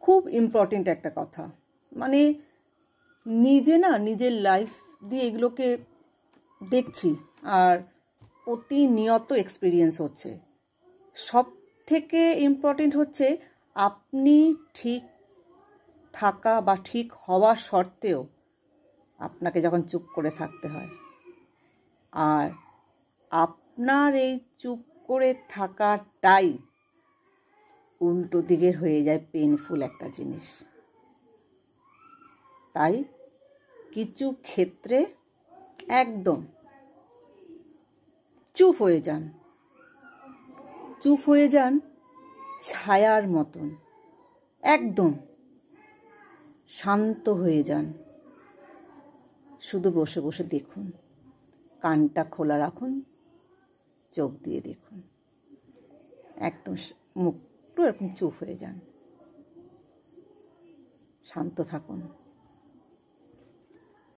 খুব ইম্পর্টেন্ট একটা কথা। মানে নিজের লাইফ দিয়ে এগুলোকে দেখছি আর প্রতিনিয়ত এক্সপিরিয়েন্স হচ্ছে। সব থেকে ইম্পর্টেন্ট হচ্ছে আপনি ঠিক থাকা বা ঠিক হওয়া সত্ত্বেও আপনাকে যখন চুপ করে থাকতে হয়, আর আপনার এই চুপ করে থাকাটাই উল্টো দিকের হয়ে যায় পেইনফুল একটা জিনিস। তাই কিছু ক্ষেত্রে একদম চুপ হয়ে যান ছায়ার মতন, একদম শান্ত হয়ে যান। শুধু বসে বসে দেখুন, কানটা খোলা রাখুন, চোখ দিয়ে দেখুন, একদম মুখ একটু এরকম চুপ হয়ে যান, শান্ত থাকুন।